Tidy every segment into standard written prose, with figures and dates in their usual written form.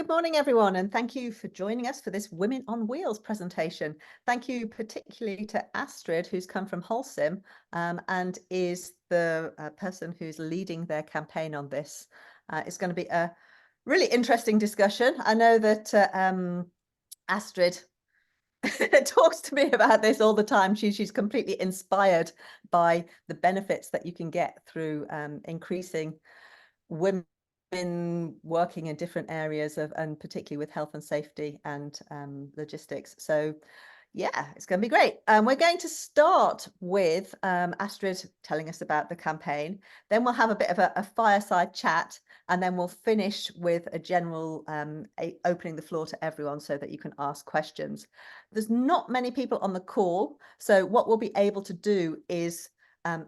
Good morning, everyone, and thank you for joining us for this Women on Wheels presentation. Thank you particularly to Astrid, who's come from Holcim and is the person who's leading their campaign on this. It's going to be a really interesting discussion. I know that Astrid talks to me about this all the time. She's completely inspired by the benefits that you can get through increasing women working in different areas and particularly with health and safety and logistics. So yeah, it's going to be great. We're going to start with Astrid telling us about the campaign. Then we'll have a bit of a fireside chat, and then we'll finish with a general opening the floor to everyone so that you can ask questions. There's not many people on the call, so what we'll be able to do is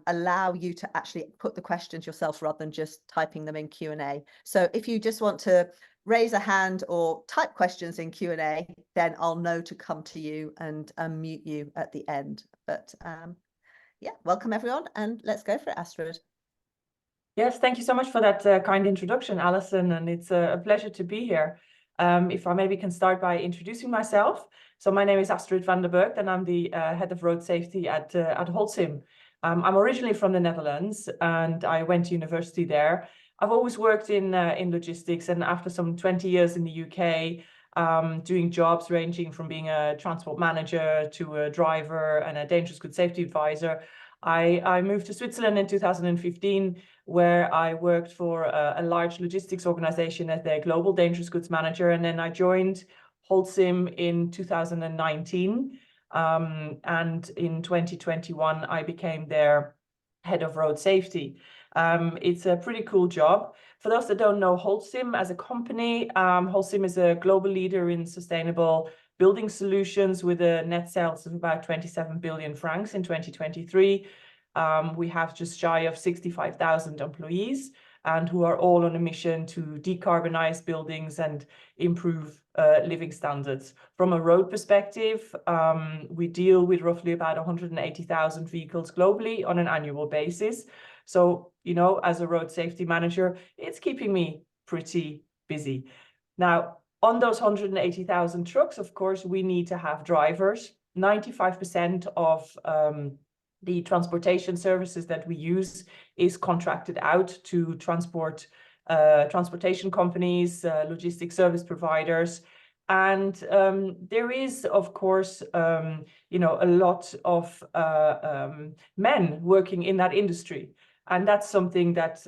allow you to actually put the questions yourself rather than just typing them in Q&A. So if you just want to raise a hand or type questions in Q&A, then I'll know to come to you and unmute you at the end. But yeah, welcome everyone, and let's go for it, Astrid. Yes, thank you so much for that kind introduction, Alison, and it's a pleasure to be here. If I maybe can start by introducing myself. So my name is Astrid van der Burg, and I'm the head of road safety at Holcim. I'm originally from the Netherlands, and I went to university there. I've always worked in logistics, and after some 20 years in the UK, doing jobs ranging from being a transport manager to a driver and a dangerous goods safety advisor, I moved to Switzerland in 2015, where I worked for a large logistics organization as their global dangerous goods manager, and then I joined Holcim in 2019. And in 2021, I became their head of road safety. It's a pretty cool job. For those that don't know Holcim as a company, Holcim is a global leader in sustainable building solutions with a net sales of about 27 billion francs in 2023. We have just shy of 65,000 employees, and who are all on a mission to decarbonize buildings and improve living standards. From a road perspective, we deal with roughly about 180,000 vehicles globally on an annual basis. So, you know, as a road safety manager, it's keeping me pretty busy. Now, on those 180,000 trucks, of course, we need to have drivers. 95% of the transportation services that we use is contracted out to transportation companies, logistics service providers. And there is, of course, you know, a lot of men working in that industry. And that's something that,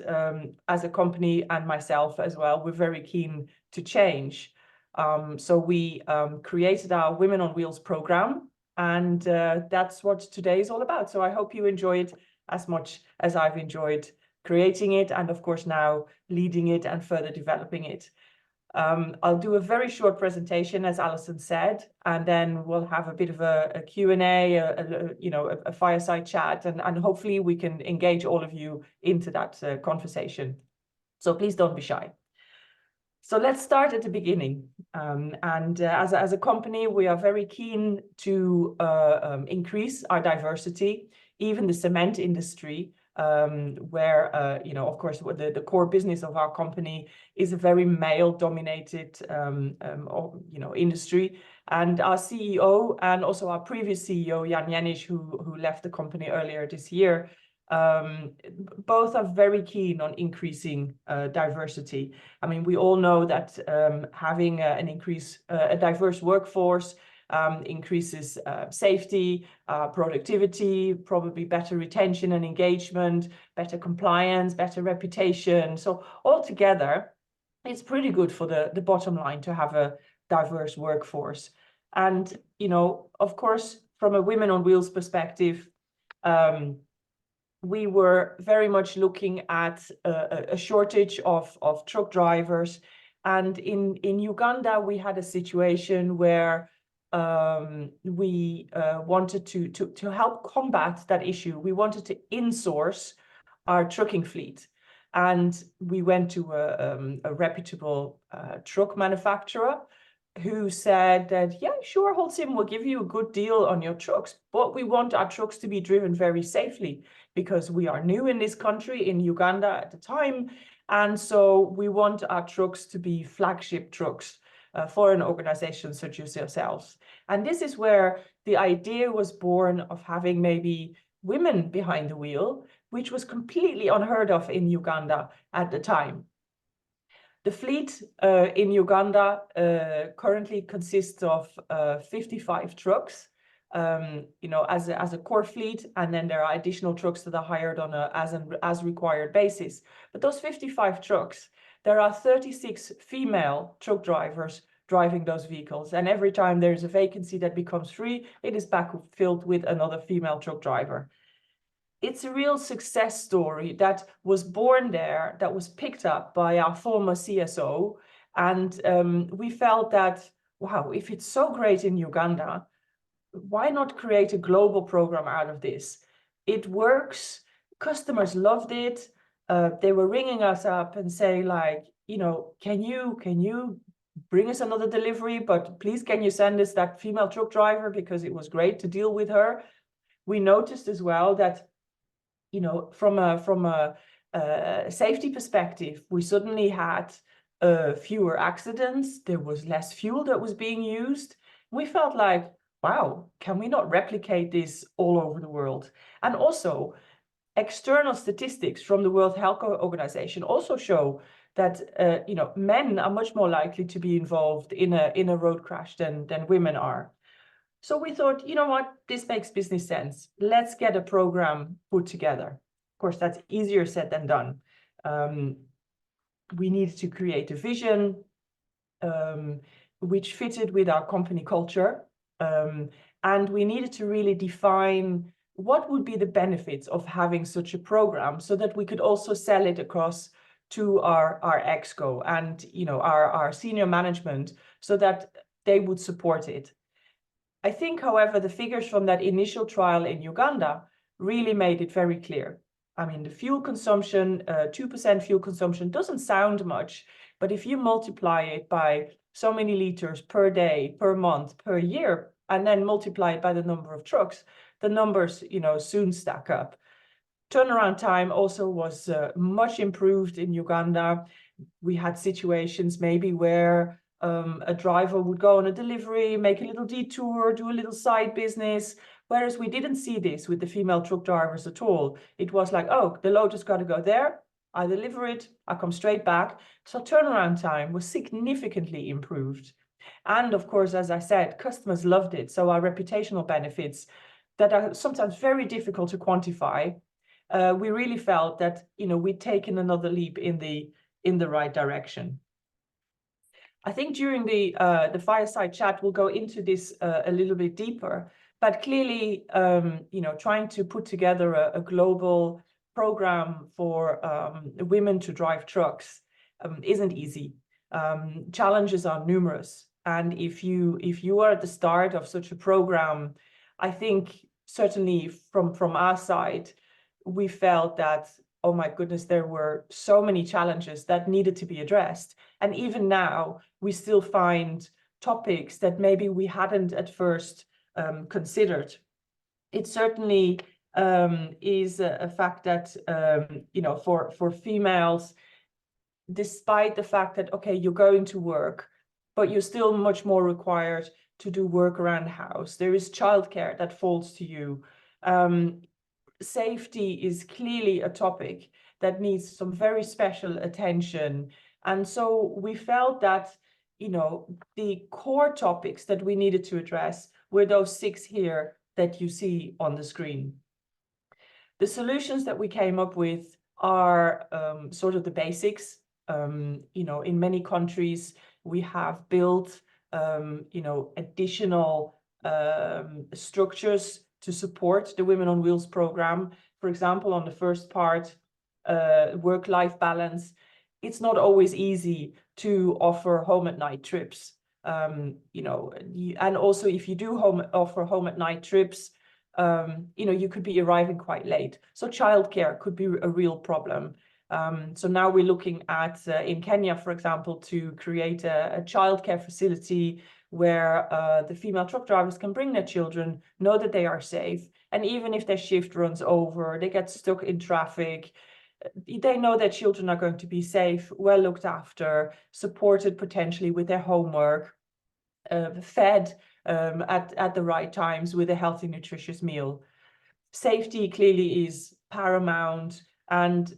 as a company and myself as well, we're very keen to change. So we created our Women on Wheels program, and that's what today is all about. So I hope you enjoy it as much as I've enjoyed creating it, and of course now leading it and further developing it. I'll do a very short presentation, as Alison said, and then we'll have a bit of a Q&A, a fireside chat, and hopefully we can engage all of you into that conversation. So please don't be shy. So let's start at the beginning. As a company, we are very keen to increase our diversity. Even the cement industry, where, you know, of course, the core business of our company is a very male-dominated, industry. And our CEO and also our previous CEO, Jan Jenisch, who left the company earlier this year, both are very keen on increasing diversity. I mean, we all know that having a diverse workforce increases safety, productivity, probably better retention and engagement, better compliance, better reputation. So altogether, it's pretty good for the bottom line to have a diverse workforce. And, you know, of course, from a Women on Wheels perspective, we were very much looking at a shortage of truck drivers. And in Uganda, we had a situation where we wanted to help combat that issue. We wanted to insource our trucking fleet. And we went to a reputable truck manufacturer who said that, yeah, sure, Holcim will give you a good deal on your trucks, but we want our trucks to be driven very safely because we are new in this country, in Uganda at the time, And so we want our trucks to be flagship trucks for an organization such as yourselves. And this is where the idea was born of having maybe women behind the wheel, which was completely unheard of in Uganda at the time. The fleet in Uganda currently consists of 55 trucks, as a core fleet, and then there are additional trucks that are hired on a as required basis. But those 55 trucks, there are 36 female truck drivers driving those vehicles, and every time there's a vacancy that becomes free, it is backfilled with another female truck driver. It's a real success story that was born there, that was picked up by our former CSO. And we felt that, wow, if it's so great in Uganda, why not create a global program out of this? It works. Customers loved it. They were ringing us up and saying, like, can you bring us another delivery, but please can you send us that female truck driver, because it was great to deal with her. We noticed as well that from a safety perspective, we suddenly had fewer accidents. There was less fuel that was being used. We felt like, wow, can we not replicate this all over the world? And also, external statistics from the World Health Organization also show that men are much more likely to be involved in a road crash than women are. So we thought, you know what, this makes business sense. Let's get a program put together. Of course, that's easier said than done. We needed to create a vision which fitted with our company culture. And we needed to really define what would be the benefits of having such a program, so that we could also sell it across to our exco and our senior management, so that they would support it. I think, however, the figures from that initial trial in Uganda really made it very clear. I mean, the fuel consumption, 2% fuel consumption doesn't sound much, but if you multiply it by so many liters per day, per month, per year, and then multiply it by the number of trucks, the numbers, soon stack up. Turnaround time also was much improved in Uganda. We had situations maybe where a driver would go on a delivery, make a little detour, do a little side business, whereas we didn't see this with the female truck drivers at all. It was like, oh, the load has got to go there, I deliver it, I come straight back. So turnaround time was significantly improved. And of course, as I said, customers loved it. So our reputational benefits that are sometimes very difficult to quantify, we really felt that we'd taken another leap in the right direction. I think during the fireside chat, we'll go into this a little bit deeper. But clearly, trying to put together a global program for women to drive trucks isn't easy. Challenges are numerous. And if you are at the start of such a program, I think certainly from our side, we felt that, oh my goodness, there were so many challenges that needed to be addressed. And even now, we still find topics that maybe we hadn't at first considered. It certainly is a fact that, for females, despite the fact that, okay, you're going to work, but you're still much more required to do work around the house. There is childcare that falls to you. Safety is clearly a topic that needs some very special attention. And so we felt that, the core topics that we needed to address were those 6 here that you see on the screen. The solutions that we came up with are sort of the basics. In many countries, we have built, additional structures to support the Women on Wheels program. For example, on the first part, work-life balance, it's not always easy to offer home at night trips. And also if you do offer home at night trips, you could be arriving quite late. So childcare could be a real problem. So now we're looking at, in Kenya, for example, to create a childcare facility where the female truck drivers can bring their children, know that they are safe. And even if their shift runs over, they get stuck in traffic, they know that children are going to be safe, well looked after, supported potentially with their homework, fed at the right times with a healthy, nutritious meal. Safety clearly is paramount, and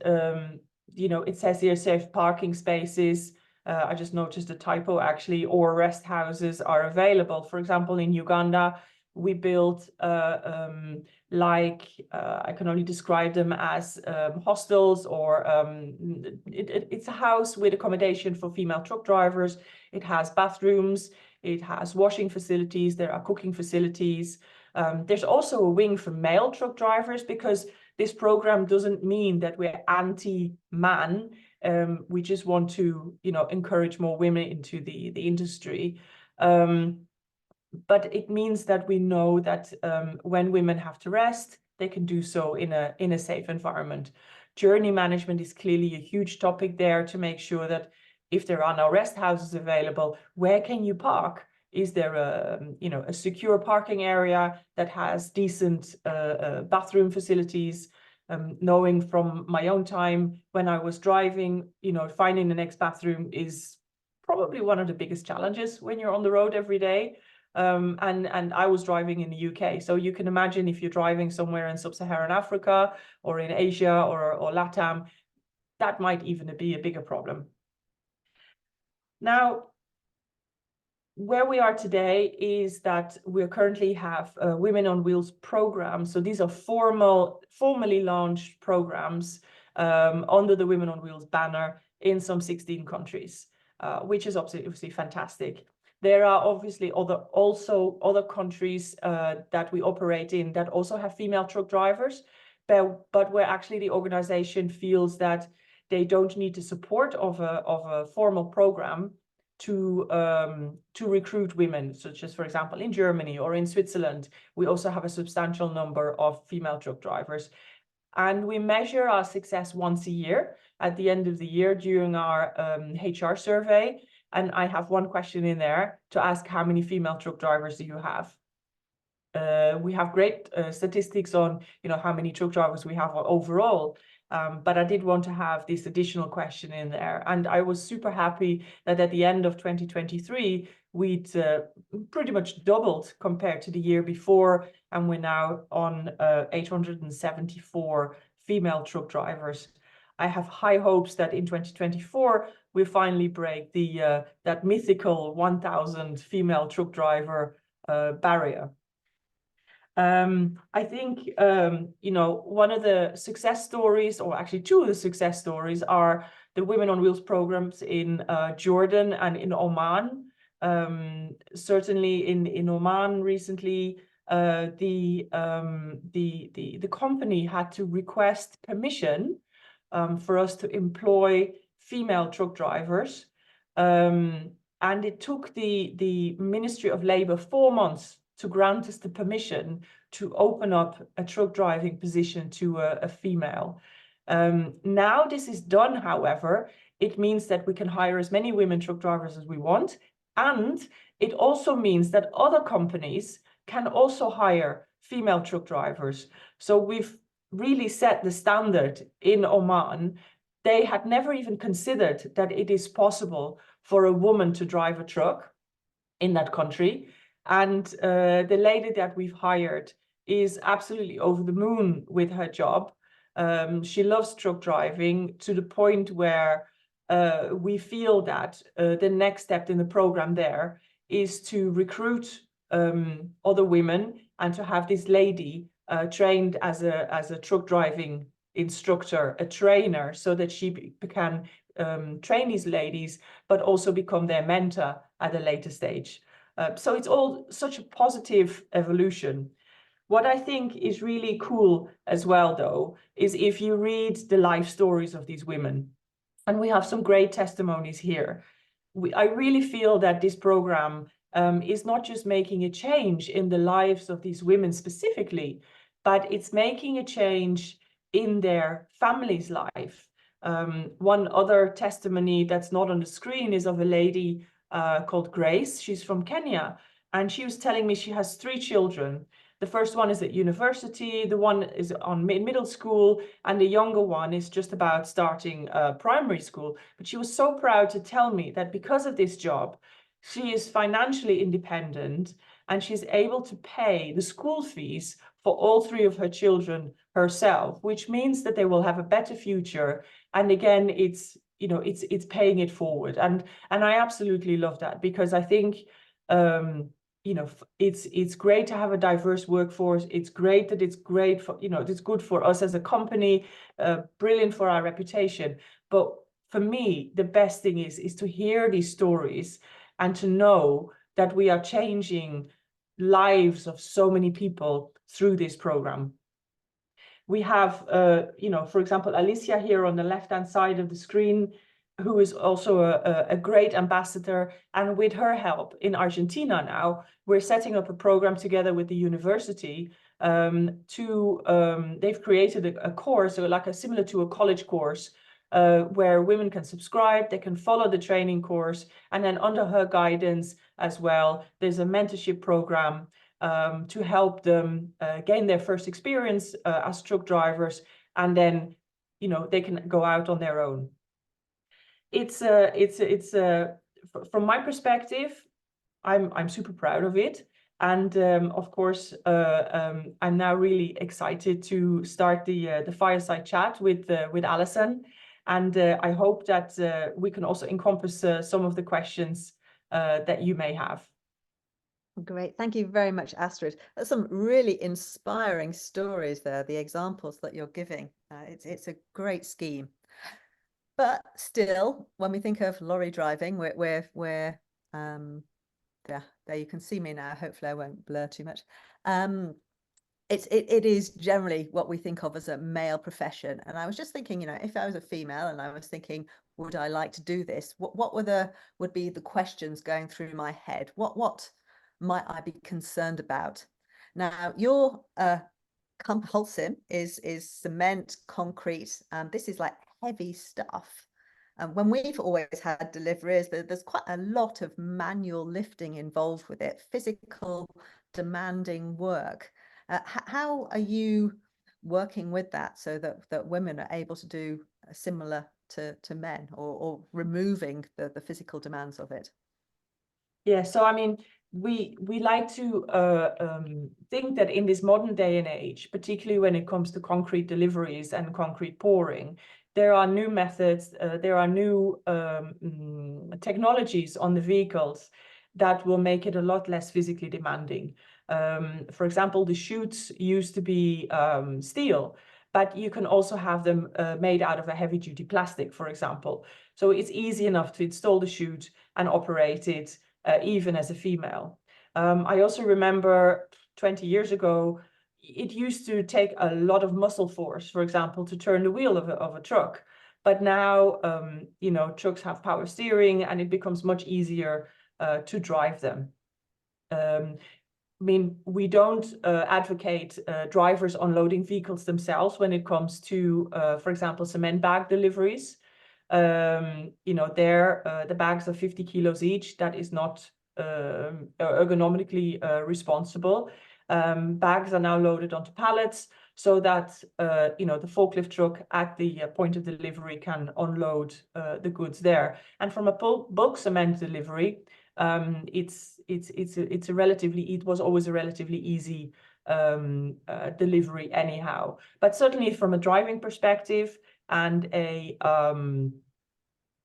it says here safe parking spaces. I just noticed a typo actually, or rest houses are available. For example, in Uganda, we built I can only describe them as hostels, or it's a house with accommodation for female truck drivers. It has bathrooms, it has washing facilities, there are cooking facilities. There's also a wing for male truck drivers, because this program doesn't mean that we're anti-man. We just want to, encourage more women into the industry. But it means that we know that when women have to rest, they can do so in a safe environment. Journey management is clearly a huge topic there, to make sure that if there are no rest houses available, where can you park? Is there a secure parking area that has decent bathroom facilities? Knowing from my own time when I was driving, finding the next bathroom is probably one of the biggest challenges when you're on the road every day. And I was driving in the UK, so you can imagine if you're driving somewhere in sub-Saharan Africa or in Asia or LATAM, that might even be a bigger problem. Now, where we are today is that we currently have Women on Wheels programs. So these are formally launched programs under the Women on Wheels banner in some 16 countries, which is obviously fantastic. There are obviously other countries that we operate in that also have female truck drivers, but where actually the organization feels that they don't need the support of a formal program to recruit women, such as, for example, in Germany or in Switzerland. We also have a substantial number of female truck drivers. And we measure our success once a year at the end of the year during our HR survey. And I have one question in there to ask, how many female truck drivers do you have? We have great statistics on, how many truck drivers we have overall. But I did want to have this additional question in there. And I was super happy that at the end of 2023, we'd pretty much doubled compared to the year before. And we're now on 874 female truck drivers. I have high hopes that in 2024, we finally break that mythical 1,000 female truck driver barrier. I think, one of the success stories, or actually two of the success stories, are the Women on Wheels programs in Jordan and in Oman. Certainly in Oman recently, the company had to request permission for us to employ female truck drivers. And it took the Ministry of Labour 4 months to grant us the permission to open up a truck driving position to a female. Now this is done, however, it means that we can hire as many women truck drivers as we want. And it also means that other companies can also hire female truck drivers. So we've really set the standard in Oman. They had never even considered that it is possible for a woman to drive a truck in that country. And the lady that we've hired is absolutely over the moon with her job. She loves truck driving to the point where we feel that the next step in the program there is to recruit other women and to have this lady trained as a truck driving instructor, a trainer, so that she can train these ladies, but also become their mentor at a later stage. So it's all such a positive evolution. What I think is really cool as well, though, is if you read the life stories of these women, and we have some great testimonies here. I really feel that this program is not just making a change in the lives of these women specifically, but it's making a change in their family's life. One other testimony that's not on the screen is of a lady called Grace. She's from Kenya, and she was telling me she has 3 children. The first one is at university, the one is on middle school, and the younger one is just about starting primary school. But she was so proud to tell me that because of this job, she is financially independent and she's able to pay the school fees for all three of her children herself, which means that they will have a better future. And again, it's paying it forward. And I absolutely love that, because I think it's great to have a diverse workforce. It's great that it's great for, it's good for us as a company, brilliant for our reputation. But for me, the best thing is to hear these stories and to know that we are changing lives of so many people through this program. We have, for example, Alicia here on the left-hand side of the screen, who is also a great ambassador. And with her help in Argentina now, we're setting up a program together with the university they've created a course, so like similar to a college course, where women can subscribe, they can follow the training course, and then under her guidance as well, there's a mentorship program to help them gain their first experience as truck drivers, and then they can go out on their own. It's from my perspective, I'm super proud of it, and of course I'm now really excited to start the fireside chat with Alison, and I hope that we can also encompass some of the questions that you may have. Great. Thank you very much, Astrid. That's some really inspiring stories there, the examples that you're giving. It's a great scheme. But still, when we think of lorry driving, we're yeah, there you can see me now. Hopefully I won't blur too much. It is generally what we think of as a male profession. And I was just thinking, if I was a female and I was thinking, would I like to do this? What would be the questions going through my head? What might I be concerned about? Now, your Holcim is cement, concrete, and this is like heavy stuff. And when we've always had deliveries, there's quite a lot of manual lifting involved with it, physical, demanding work. How are you working with that so that women are able to do similar to men, or removing the physical demands of it? Yeah, so I mean, we like to think that in this modern day and age, particularly when it comes to concrete deliveries and concrete pouring, there are new methods, there are new technologies on the vehicles that will make it a lot less physically demanding. For example, the chutes used to be steel, but you can also have them made out of a heavy-duty plastic, for example. So it's easy enough to install the chute and operate it even as a female. I also remember 20 years ago, it used to take a lot of muscle force, for example, to turn the wheel of a truck. But now, trucks have power steering, and it becomes much easier to drive them. I mean, we don't advocate drivers unloading vehicles themselves when it comes to, for example, cement bag deliveries. The bags are 50 kilos each. That is not ergonomically responsible. Bags are now loaded onto pallets so that the forklift truck at the point of delivery can unload the goods there. And from a bulk cement delivery, it was always a relatively easy delivery anyhow. But certainly from a driving perspective and a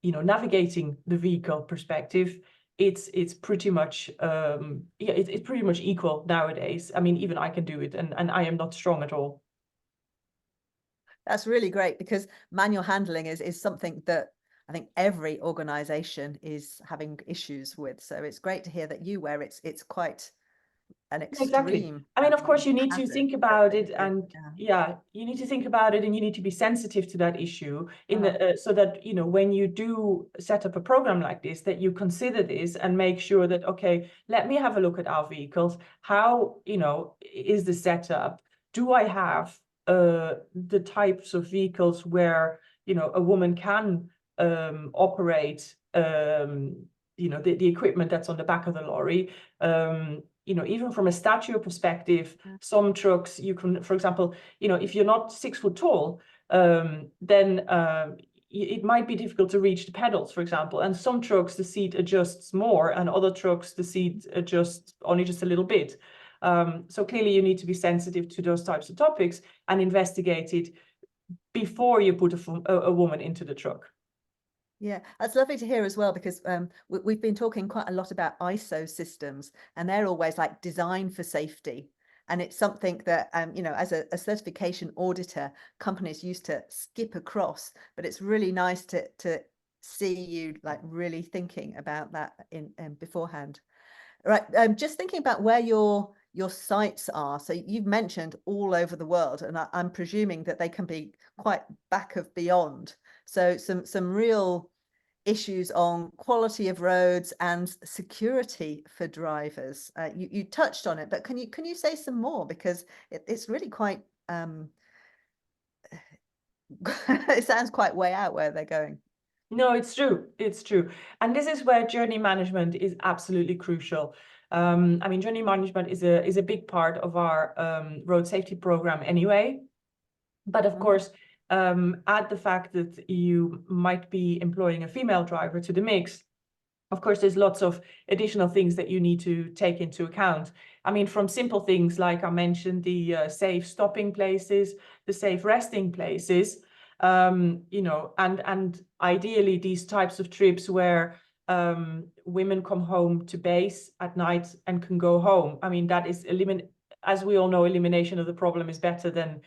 navigating the vehicle perspective, it's pretty much it's pretty much equal nowadays. I mean, even I can do it, and I am not strong at all. That's really great, because manual handling is something that I think every organization is having issues with. So it's great to hear that where it's quite an extreme. Exactly. I mean, of course, you need to think about it, and you need to think about it, and you need to be sensitive to that issue so that when you do set up a program like this, that you consider this and make sure that, okay, let me have a look at our vehicles. How is the setup? Do I have the types of vehicles where a woman can operate the equipment that's on the back of the lorry? even from a stature perspective, some trucks you can, for example, if you're not 6 foot tall, then it might be difficult to reach the pedals, for example. And some trucks, the seat adjusts more, and other trucks, the seat adjusts only just a little bit. So clearly you need to be sensitive to those types of topics and investigate it before you put a woman into the truck. Yeah, that's lovely to hear as well, because we've been talking quite a lot about ISO systems, and they're always like designed for safety. And it's something that, as a certification auditor, companies used to skip across, but it's really nice to see you like really thinking about that in beforehand. Right, just thinking about where your sites are. So you've mentioned all over the world, and I'm presuming that they can be quite back of beyond. So some real issues on quality of roads and security for drivers. You touched on it, but can you say some more, because it's really quite it sounds quite way out where they're going. No, it's true. It's true. And this is where journey management is absolutely crucial. I mean, journey management is a big part of our road safety program anyway. But of course, add the fact that you might be employing a female driver to the mix. Of course, there's lots of additional things that you need to take into account. I mean, from simple things like I mentioned, the safe stopping places, the safe resting places, and ideally these types of trips where women come home to base at night and can go home. I mean, that is as we all know, elimination of the problem is better than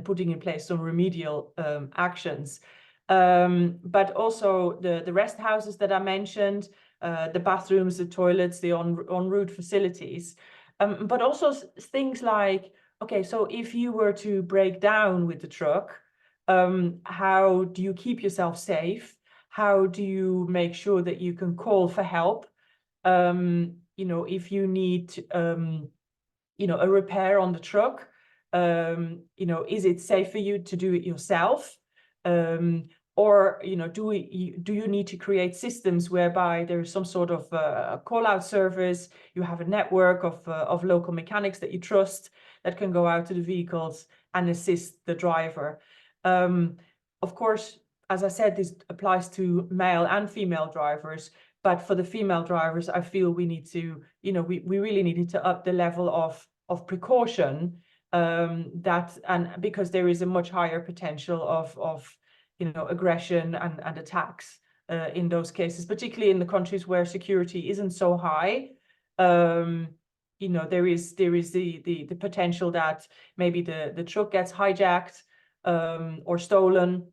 putting in place some remedial actions. But also the rest houses that I mentioned, the bathrooms, the toilets, the en route facilities, but also things like, okay, so if you were to break down with the truck, how do you keep yourself safe? How do you make sure that you can call for help? If you need, a repair on the truck, is it safe for you to do it yourself? Or do you need to create systems whereby there's some sort of call-out service? You have a network of local mechanics that you trust that can go out to the vehicles and assist the driver. Of course, as I said, this applies to male and female drivers. But for the female drivers, I feel we need to, we really needed to up the level of precaution, because there is a much higher potential of aggression and attacks in those cases, particularly in the countries where security isn't so high. There is the potential that maybe the truck gets hijacked or stolen,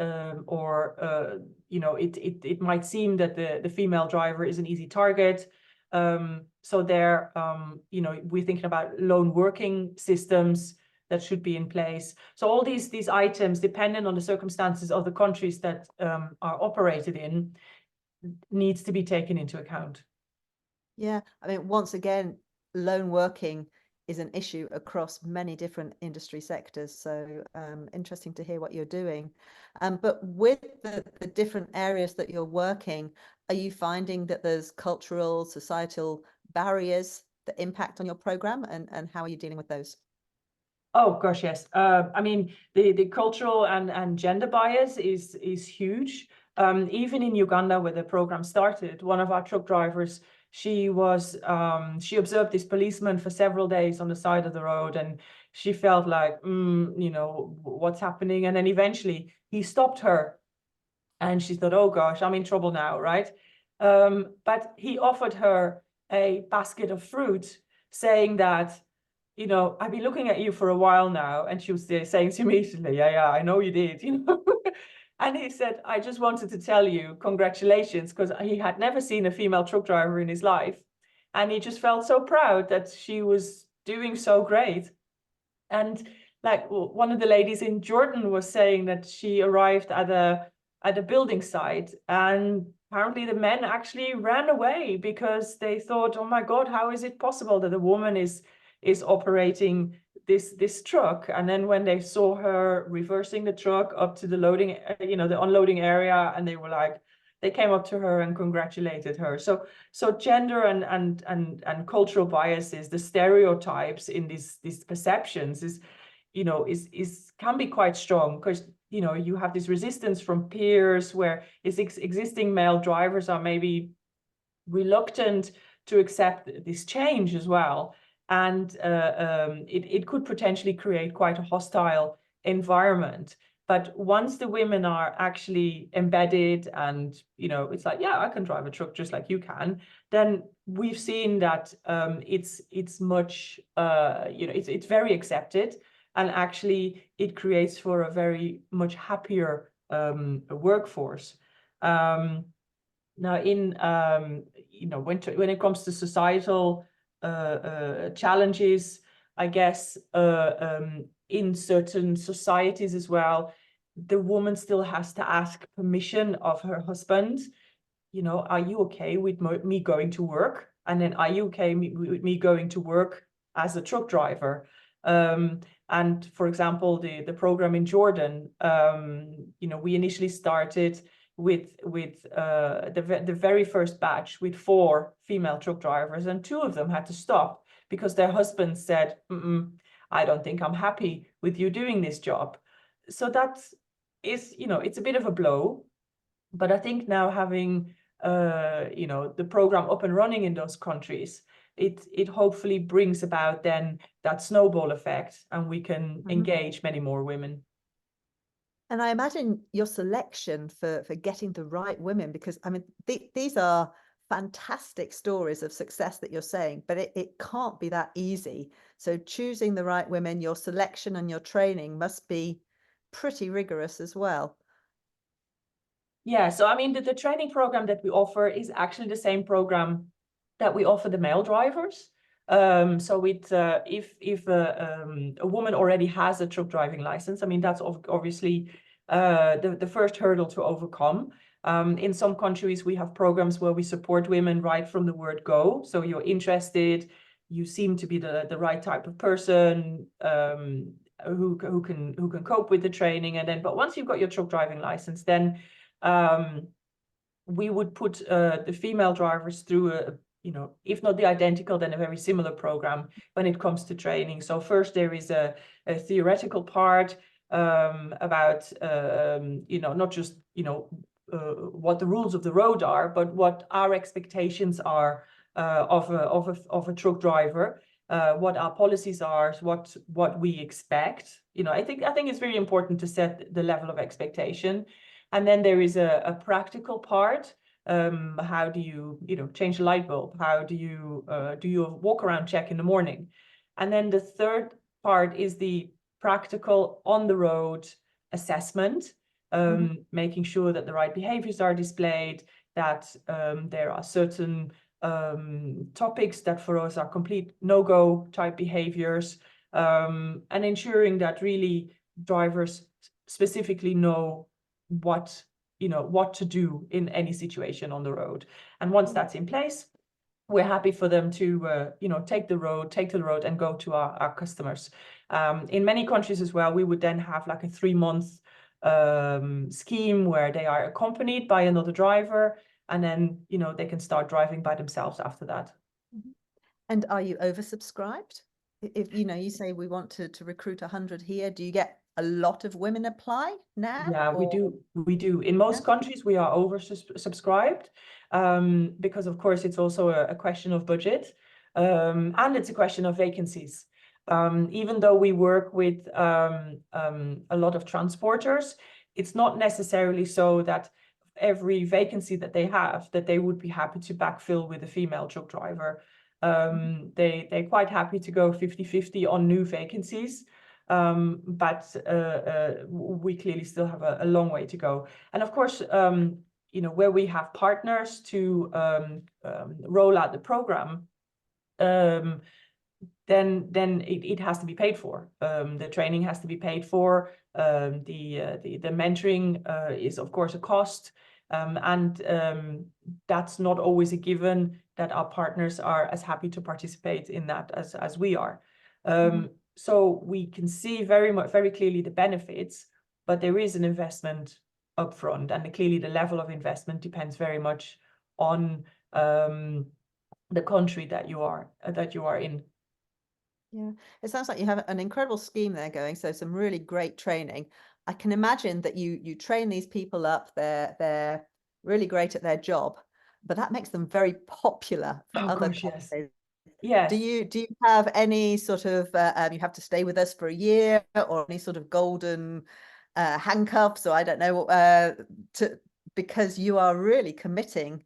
or it might seem that the female driver is an easy target. So there, we're thinking about lone working systems that should be in place. So all these items, depending on the circumstances of the countries that are operated in, needs to be taken into account. Yeah, I mean, once again, lone working is an issue across many different industry sectors. So interesting to hear what you're doing. But with the different areas that you're working, are you finding that there's cultural, societal barriers that impact on your program, and how are you dealing with those? Oh gosh, yes. I mean, the cultural and gender bias is huge. Even in Uganda, where the program started, one of our truck drivers, she observed this policeman for several days on the side of the road, and she felt like, what's happening? And then eventually he stopped her, and she thought, oh gosh, I'm in trouble now, right? But he offered her a basket of fruit, saying that, I've been looking at you for a while now. And she was saying to me immediately, yeah, I know you did, And he said, I just wanted to tell you, congratulations, because he had never seen a female truck driver in his life. And he just felt so proud that she was doing so great. And like one of the ladies in Jordan was saying that she arrived at a building site, and apparently the men actually ran away because they thought, oh my God, how is it possible that a woman is operating this truck? And then when they saw her reversing the truck up to the loading, the unloading area, and they came up to her and congratulated her. So gender and cultural biases, the stereotypes in these perceptions is can be quite strong, because you have this resistance from peers where existing male drivers are maybe reluctant to accept this change as well. And it could potentially create quite a hostile environment. But once the women are actually embedded and, it's like, yeah, I can drive a truck just like you can, then we've seen that it's much, it's very accepted. And actually, it creates for a very much happier workforce. Now, when it comes to societal challenges, I guess in certain societies as well, the woman still has to ask permission of her husband. Are you okay with me going to work? And then, are you okay with me going to work as a truck driver? And for example, the program in Jordan, we initially started with the very first batch with 4 female truck drivers, and 2 of them had to stop because their husbands said, I don't think I'm happy with you doing this job. So that is, it's a bit of a blow. But I think now having the program up and running in those countries, it hopefully brings about then that snowball effect, and we can engage many more women. And I imagine your selection for getting the right women, because I mean, these are fantastic stories of success that you're saying, but it can't be that easy. So choosing the right women, your selection and your training must be pretty rigorous as well. Yeah, so I mean, the training program that we offer is actually the same program that we offer the male drivers. So if a woman already has a truck driving license, I mean, that's obviously the first hurdle to overcome. In some countries, we have programs where we support women right from the word go. So you're interested, you seem to be the right type of person who can cope with the training, but once you've got your truck driving license, then we would put the female drivers through if not the identical, then a very similar program when it comes to training. So first there is a theoretical part about not just what the rules of the road are, but what our expectations are of a truck driver, what our policies are, what we expect. I think it's very important to set the level of expectation. And then there is a practical part. How do you change the light bulb? How do you do a walk around check in the morning? And then the third part is the practical on the road assessment, making sure that the right behaviors are displayed, that there are certain topics that for us are complete no-go type behaviors, and ensuring that really drivers specifically know what to do in any situation on the road. And once that's in place, we're happy for them to take to the road and go to our customers. In many countries as well, we would then have like a 3-month scheme where they are accompanied by another driver, and then they can start driving by themselves after that. And are you oversubscribed? If you say we want to recruit 100 here, do you get a lot of women apply now? Yeah, we do. In most countries, we are oversubscribed, because of course it's also a question of budget, and it's a question of vacancies. Even though we work with a lot of transporters, it's not necessarily so that every vacancy that they have, that they would be happy to backfill with a female truck driver. They're quite happy to go 50-50 on new vacancies. But we clearly still have a long way to go. And of course, where we have partners to roll out the program, then it has to be paid for. The training has to be paid for. The mentoring is of course a cost, and that's not always a given that our partners are as happy to participate in that as we are. So we can see very clearly the benefits, but there is an investment upfront, and clearly the level of investment depends very much on the country that you are in. Yeah, it sounds like you have an incredible scheme there going, so some really great training. I can imagine that you train these people up, they're really great at their job, but that makes them very popular for Oh other gosh, yes. companies. Yes. Do you have any sort of you have to stay with us for a year, or any sort of golden handcuffs, or I don't know, because you are really committing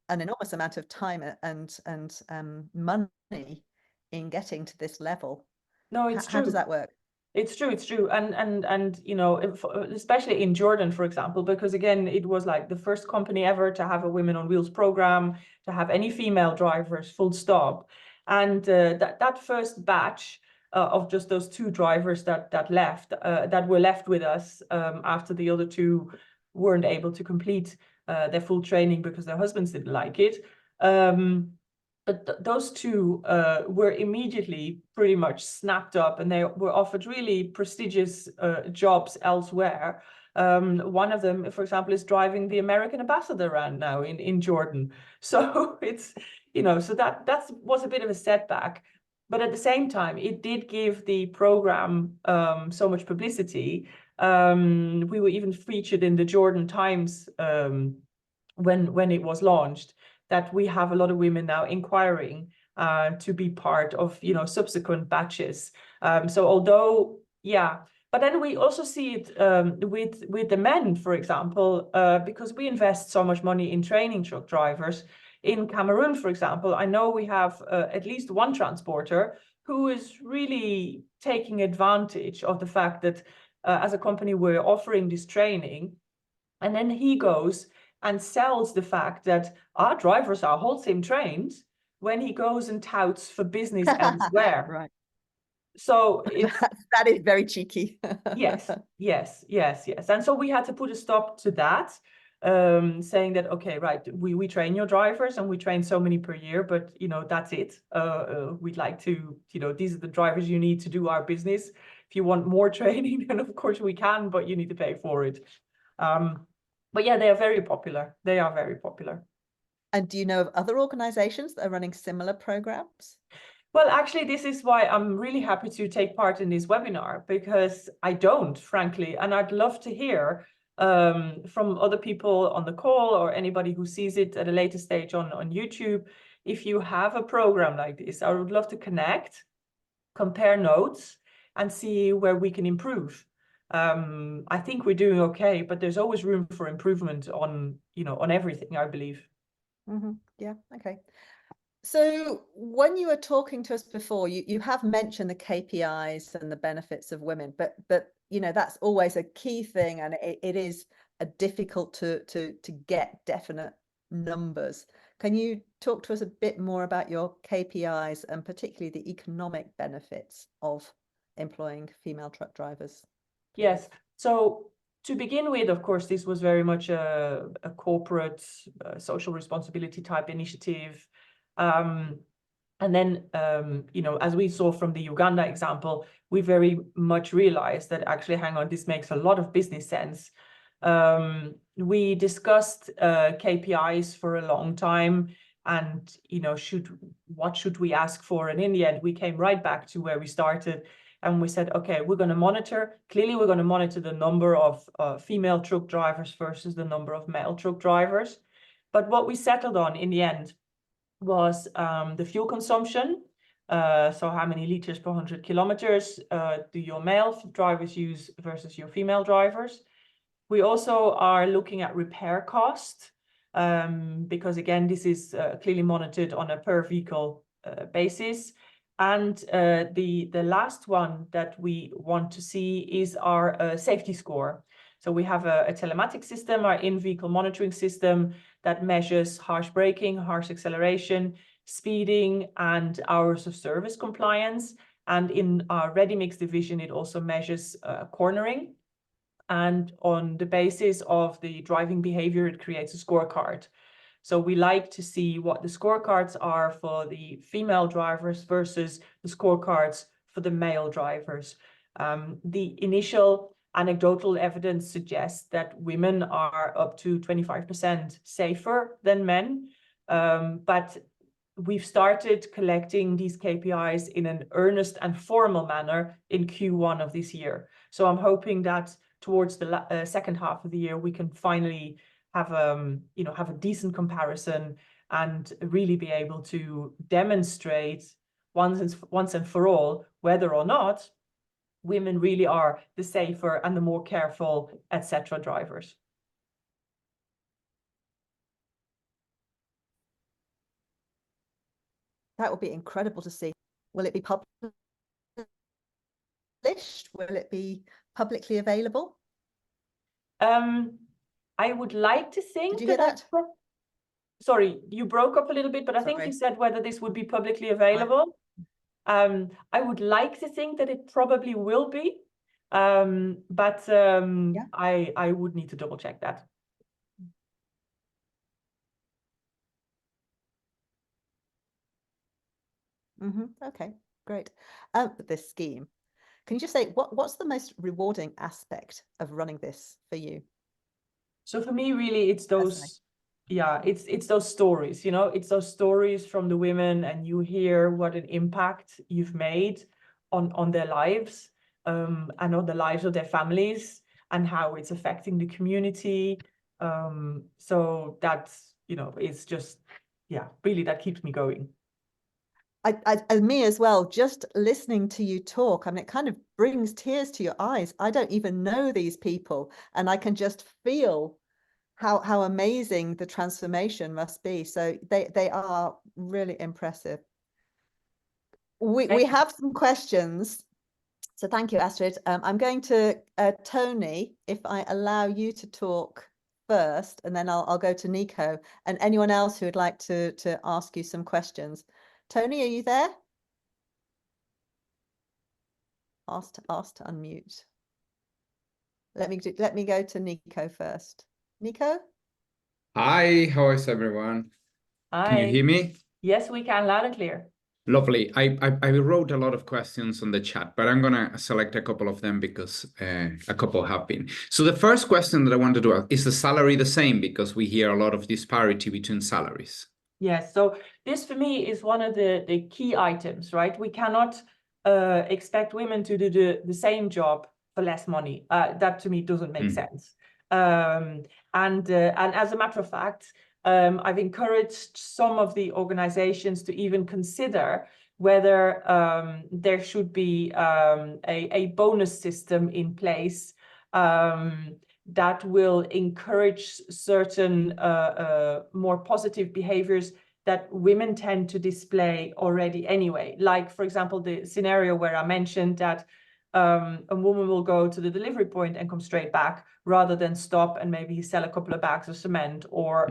an enormous amount of time and money in getting to this level. No, it's How does true. that work? It's true. And you know, especially in Jordan, for example, because again, it was like the first company ever to have a Women on Wheels program, to have any female drivers, full stop. And that first batch of just those 2 drivers that were left with us after the other 2 weren't able to complete their full training because their husbands didn't like it. But those 2 were immediately pretty much snapped up, and they were offered really prestigious jobs elsewhere. One of them, for example, is driving the American ambassador around now in Jordan. So it's, you know, so that was a bit of a setback. But at the same time, it did give the program so much publicity. We were even featured in the Jordan Times when it was launched, that we have a lot of women now inquiring to be part of, you know, subsequent batches. So although, yeah, but then we also see it with the men, for example, because we invest so much money in training truck drivers. In Cameroon, for example, I know we have at least one transporter who is really taking advantage of the fact that as a company we're offering this training, and then he goes and sells the fact that our drivers are Holcim trained when he goes and touts for business elsewhere. Right. So it's that is very cheeky. yes. And so we had to put a stop to that, saying that, okay, right, we train your drivers and we train so many per year, but you know, that's it. We'd like to, you know, these are the drivers you need to do our business. If you want more training, then of course we can, but you need to pay for it. But yeah, they are very popular. They are very popular. And do you know of other organizations that are running similar programs? Well, actually, this is why I'm really happy to take part in this webinar, because I don't, frankly, and I'd love to hear from other people on the call or anybody who sees it at a later stage on YouTube. If you have a program like this, I would love to connect, compare notes, and see where we can improve. I think we're doing okay, but there's always room for improvement on, you know, on everything, I believe. Yeah, okay. So when you were talking to us before, you have mentioned the KPIs and the benefits of women, but you know, that's always a key thing, and it is a difficult to get definite numbers. Can you talk to us a bit more about your KPIs and particularly the economic benefits of employing female truck drivers? Yes. So to begin with, of course, this was very much a corporate social responsibility type initiative. And then, you know, as we saw from the Uganda example, we very much realized that actually, hang on, this makes a lot of business sense. We discussed KPIs for a long time, and, you know, what should we ask for? And in the end, we came right back to where we started. And we said, okay, we're going to monitor. Clearly, we're going to monitor the number of female truck drivers versus the number of male truck drivers. But what we settled on in the end was the fuel consumption. So how many liters per 100 kilometers do your male drivers use versus your female drivers? We also are looking at repair cost, because again, this is clearly monitored on a per vehicle basis. And the last one that we want to see is our safety score. So we have a telematic system, our in-vehicle monitoring system, that measures harsh braking, harsh acceleration, speeding, and hours of service compliance. And in our ready-mix division, it also measures cornering. And on the basis of the driving behavior, it creates a scorecard. So we like to see what the scorecards are for the female drivers versus the scorecards for the male drivers. The initial anecdotal evidence suggests that women are up to 25% safer than men. But we've started collecting these KPIs in an earnest and formal manner in Q1 of this year. So I'm hoping that towards the second half of the year, we can finally have a decent comparison and really be able to demonstrate once and for all whether or not women really are the safer and the more careful, etc. drivers. That would be incredible to see. Will it be published? Will it be publicly available? I would like to think. Did you hear that? Sorry, you broke up a little bit, but I think you said whether this would be publicly available. Right. I would like to think that it probably will be, but yeah. I would need to double check that. Okay, great. This scheme, can you just say what's the most rewarding aspect of running this for you? So for me, really, it's those, it's those stories, it's those stories from the women, and you hear what an impact you've made on their lives, and on the lives of their families, and how it's affecting the community. So that's, it's just, really that keeps me going. Me as well, just listening to you talk, I mean, it kind of brings tears to your eyes. I don't even know these people, and I can just feel how amazing the transformation must be. So they are really impressive. We have some questions. So thank you, Astrid. I'm going to Tony, if I allow you to talk first, and then I'll go to Nico and anyone else who would like to ask you some questions. Tony, are you there? Ask to unmute. Let me go to Nico first. Nico? Hi, how is everyone? Hi. Can you hear me? Yes, we can, loud and clear. Lovely. I wrote a lot of questions on the chat, but I'm gonna select a couple of them because a couple have been. So the first question that I wanted to ask, is the salary the same? Because we hear a lot of disparity between salaries. Yes, so this for me is one of the key items, right? We cannot expect women to do the same job for less money. That to me doesn't make sense. And as a matter of fact, I've encouraged some of the organizations to even consider whether there should be a bonus system in place that will encourage certain more positive behaviors that women tend to display already anyway. Like, for example, the scenario where I mentioned that a woman will go to the delivery point and come straight back rather than stop and maybe sell a couple of bags of cement, or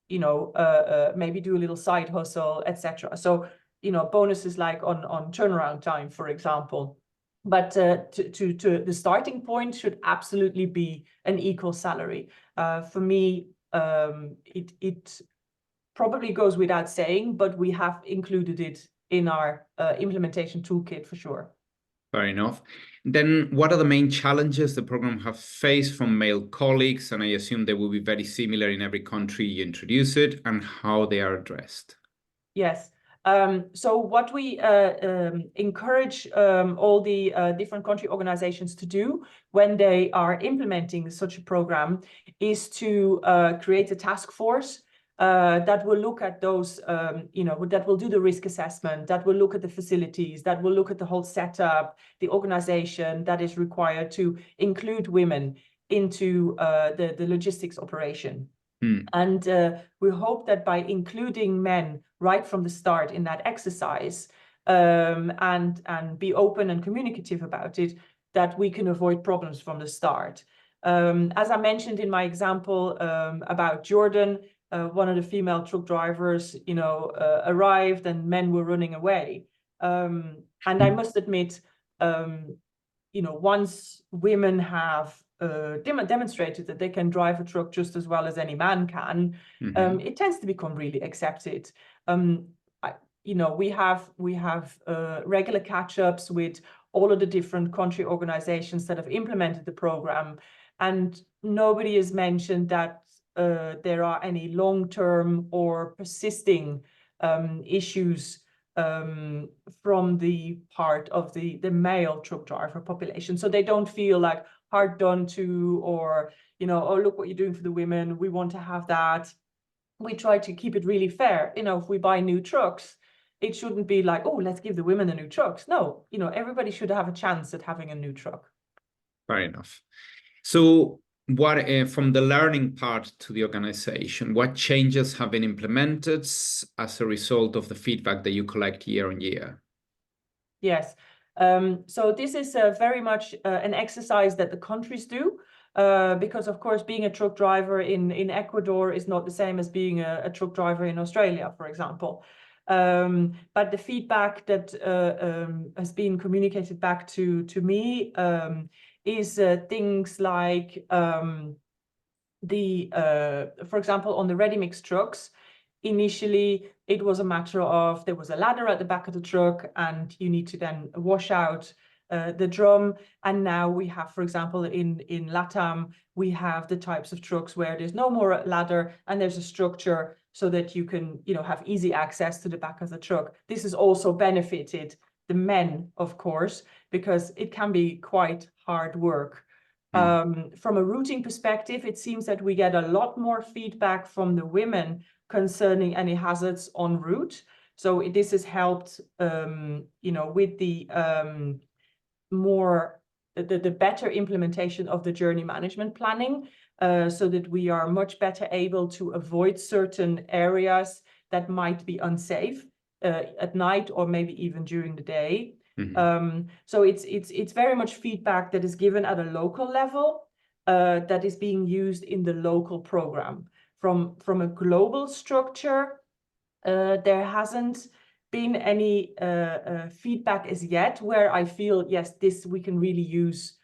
maybe do a little side hustle, etc. So, bonuses like on turnaround time, for example. But to the starting point should absolutely be an equal salary. For me, it probably goes without saying, but we have included it in our implementation toolkit for sure. Fair enough. Then what are the main challenges the program have faced from male colleagues? And I assume they will be very similar in every country you introduce it, and how they are addressed. Yes. So what we encourage all the different country organizations to do when they are implementing such a program is to create a task force that will look at those, that will do the risk assessment, that will look at the facilities, that will look at the whole setup, the organization that is required to include women into the logistics operation. And we hope that by including men right from the start in that exercise, and be open and communicative about it, that we can avoid problems from the start. As I mentioned in my example about Jordan, one of the female truck drivers, arrived and men were running away. And I must admit, once women have demonstrated that they can drive a truck just as well as any man can, it tends to become really accepted. We have regular catch-ups with all of the different country organizations that have implemented the program. And nobody has mentioned that there are any long-term or persisting issues from the part of the male truck driver population. So they don't feel like hard done to, or, you know, oh, look what you're doing for the women, we want to have that. We try to keep it really fair. You know, if we buy new trucks, it shouldn't be like, oh, let's give the women the new trucks. No, you know, everybody should have a chance at having a new truck. Fair enough. So what, from the learning part to the organization, what changes have been implemented as a result of the feedback that you collect year on year? Yes. So this is very much an exercise that the countries do, because of course, being a truck driver in Ecuador is not the same as being a truck driver in Australia, for example. But the feedback that has been communicated back to me is things like for example, on the ready-mix trucks, initially it was a matter of there was a ladder at the back of the truck and you need to then wash out the drum. And now we have, for example, in LATAM, we have the types of trucks where there's no more ladder and there's a structure so that you can, you know, have easy access to the back of the truck. This has also benefited the men, of course, because it can be quite hard work. From a routing perspective, it seems that we get a lot more feedback from the women concerning any hazards en route. So this has helped, you know, with the the better implementation of the journey management planning, so that we are much better able to avoid certain areas that might be unsafe at night or maybe even during the day. So it's very much feedback that is given at a local level, that is being used in the local program. From a global structure, there hasn't been any feedback as yet where I feel, yes, this we can really use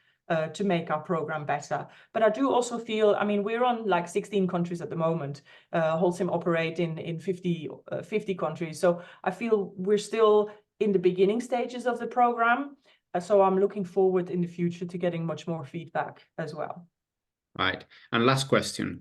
to make our program better. But I do also feel, I mean, we're on like 16 countries at the moment. Holcim operate in 50 countries. So I feel we're still in the beginning stages of the program. So I'm looking forward in the future to getting much more feedback as well. Right. And last question.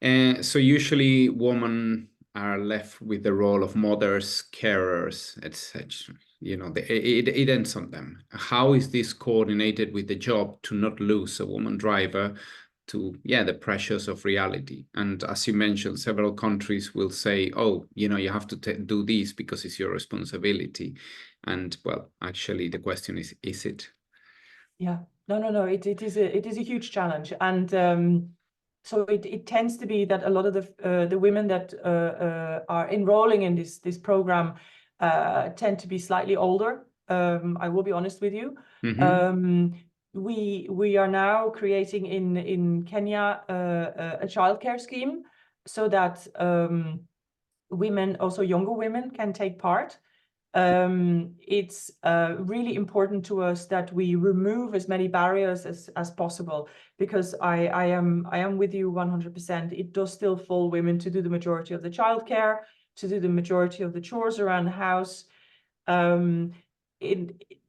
So usually women are left with the role of mothers, carers, etc. You know, it ends on them. How is this coordinated with the job to not lose a woman driver to, the pressures of reality? And as you mentioned, several countries will say, oh, you know, you have to do this because it's your responsibility. And well, actually, the question is it? Yeah, no, it is a huge challenge. And so it tends to be that a lot of the women that are enrolling in this program tend to be slightly older. I will be honest with you. We are now creating in Kenya a childcare scheme so that women, also younger women, can take part. It's really important to us that we remove as many barriers as possible, because I am with you 100%. It does still fall women to do the majority of the childcare, to do the majority of the chores around the house.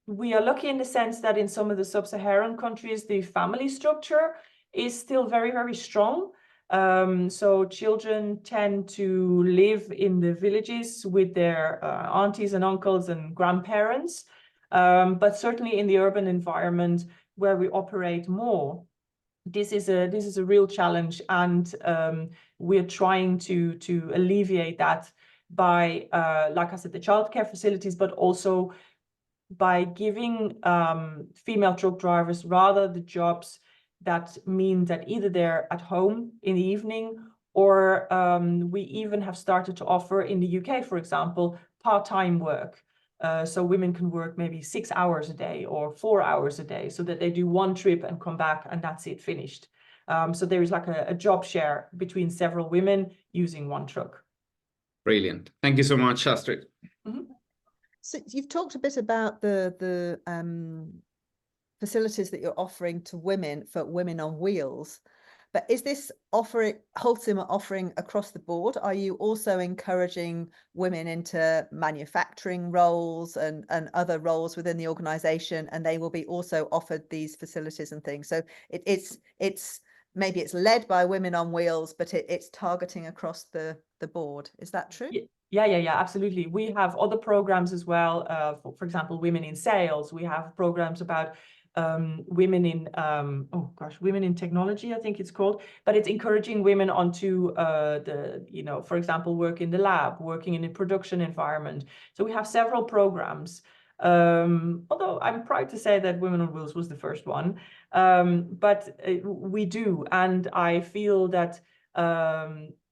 We are lucky in the sense that in some of the sub-Saharan countries, the family structure is still very, very strong. So children tend to live in the villages with their aunties and uncles and grandparents. But certainly in the urban environment where we operate more, this is a real challenge, and we're trying to alleviate that by, like I said, the childcare facilities, but also by giving female truck drivers rather the jobs that mean that either they're at home in the evening, or we even have started to offer in the UK, for example, part-time work. So women can work maybe 6 hours a day or 4 hours a day, so that they do one trip and come back and that's it, finished. So there is like a job share between several women using one truck. Brilliant. Thank you so much, Astrid. So you've talked a bit about the facilities that you're offering to women for Women on Wheels, But is this Holcim offering across the board? Are you also encouraging women into manufacturing roles and other roles within the organization, and they will be also offered these facilities and things? So it's maybe it's led by Women on Wheels, but it's targeting across the board. Is that true? Yeah, absolutely. We have other programs as well. For example, women in sales. We have programs about women in women in technology, I think it's called. But it's encouraging women onto for example, work in the lab, working in a production environment. So we have several programs. Although I'm proud to say that Women on Wheels was the first one. But we do, and I feel that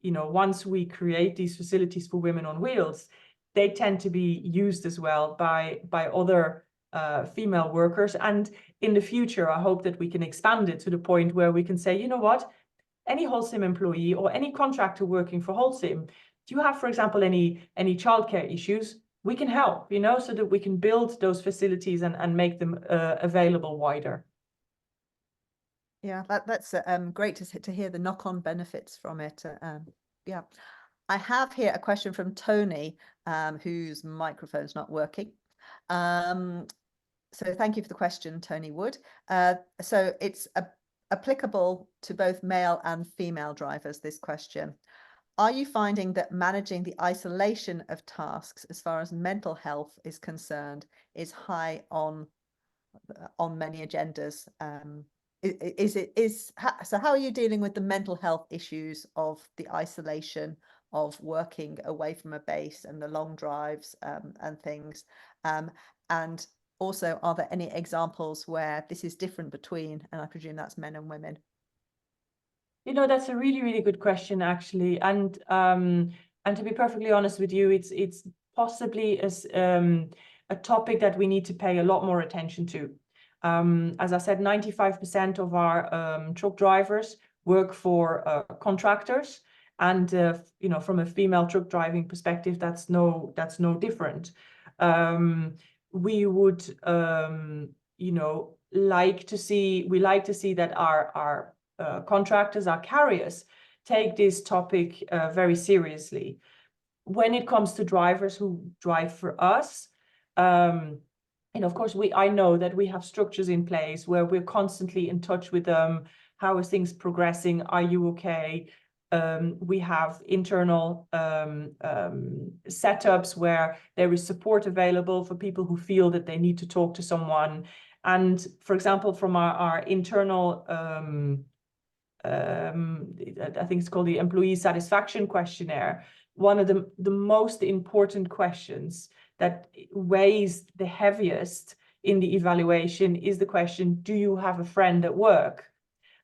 once we create these facilities for Women on Wheels, they tend to be used as well by other female workers. And in the future, I hope that we can expand it to the point where we can say, you know what, any Holcim employee or any contractor working for Holcim, do you have, for example, any childcare issues? We can help, so that we can build those facilities and make them available wider. Yeah, that's great to hear the knock-on benefits from it. Yeah, I have here a question from Tony, whose microphone's not working. So thank you for the question, Tony Wood. So it's applicable to both male and female drivers, this question. Are you finding that managing the isolation of tasks as far as mental health is concerned is high on many agendas? So how are you dealing with the mental health issues of the isolation of working away from a base and the long drives and things? And also, are there any examples where this is different between, and I presume that's men and women? That's a really, really good question, actually. And to be perfectly honest with you, it's possibly a topic that we need to pay a lot more attention to. As I said, 95% of our truck drivers work for contractors, and from a female truck driving perspective, that's no different. We would like to see that our contractors, our carriers, take this topic very seriously. When it comes to drivers who drive for us, and of course, I know that we have structures in place where we're constantly in touch with them. How are things progressing? Are you okay? We have internal setups where there is support available for people who feel that they need to talk to someone. And for example, from our internal, I think it's called the Employee Satisfaction Questionnaire, one of the most important questions that weighs the heaviest in the evaluation is the question, do you have a friend at work?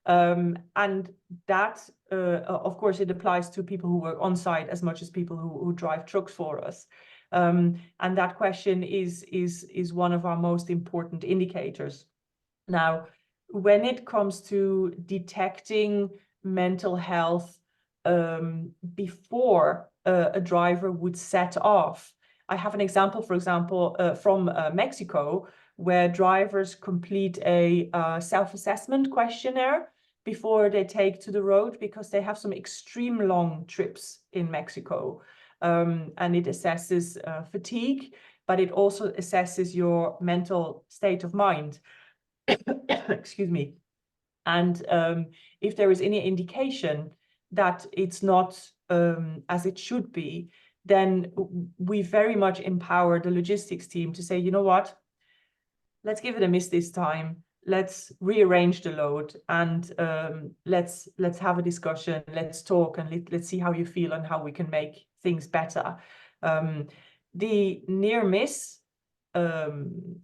And that, of course, it applies to people who work on site as much as people who drive trucks for us. And that question is one of our most important indicators. Now, when it comes to detecting mental health before a driver would set off, I have an example, for example, from Mexico, where drivers complete a self-assessment questionnaire before they take to the road, because they have some extreme long trips in Mexico. And it assesses fatigue, but it also assesses your mental state of mind. Excuse me. And if there is any indication that it's not as it should be, then we very much empower the logistics team to say, you know what, let's give it a miss this time. Let's rearrange the load, and let's have a discussion. Let's talk, and let's see how you feel and how we can make things better. The near miss and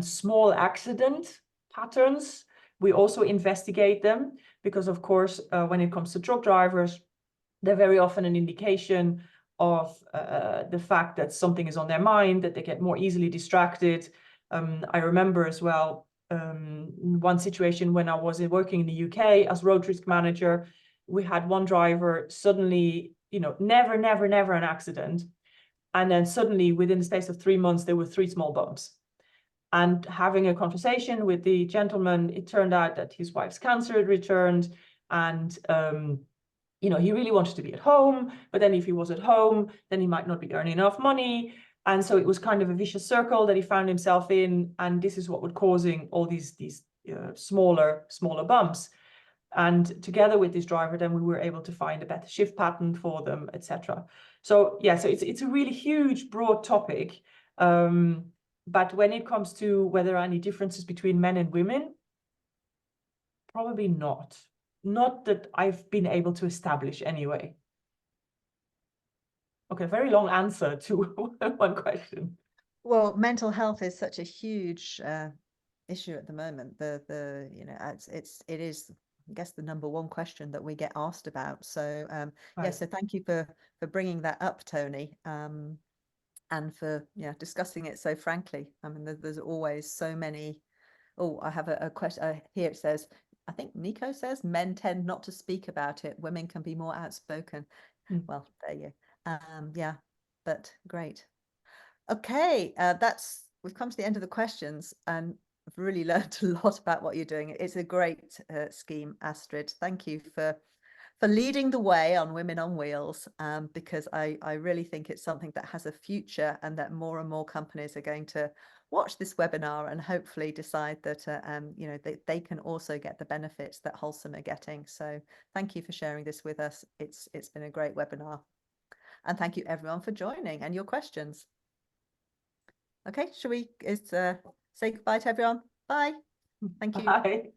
small accident patterns, we also investigate them, because of course, when it comes to truck drivers, they're very often an indication of the fact that something is on their mind, that they get more easily distracted. I remember as well one situation when I was working in the UK as road risk manager. We had one driver suddenly, never an accident. And then suddenly within the space of 3 months, there were 3 small bumps. And having a conversation with the gentleman, it turned out that his wife's cancer had returned, And you know, he really wanted to be at home, but then if he was at home, then he might not be earning enough money. And so it was kind of a vicious circle that he found himself in. And this is what was causing all these smaller bumps. And together with this driver, then we were able to find a better shift pattern for them, etc. So yeah, so it's a really huge, broad topic. But when it comes to whether there are any differences between men and women, probably not. Not that I've been able to establish anyway. Okay, very long answer to one question. Well, mental health is such a huge issue at the moment. You know, it is, I guess, the #1 question that we get asked about. So yeah, so thank you for bringing that up, Tony, and for discussing it so frankly. I mean, there's always so many. Oh, I have a question here. It says, I think Nico says, men tend not to speak about it. Women can be more outspoken. Well, there you go. Yeah, but great. Okay, we've come to the end of the questions, and I've really learned a lot about what you're doing. It's a great scheme, Astrid. Thank you for leading the way on Women on Wheels, because I really think it's something that has a future, and that more and more companies are going to watch this webinar and hopefully decide that you know, they can also get the benefits that Holcim are getting. So thank you for sharing this with us. It's been a great webinar, and thank you everyone for joining and your questions. Okay, shall we say goodbye to everyone? Bye. Thank you. Bye.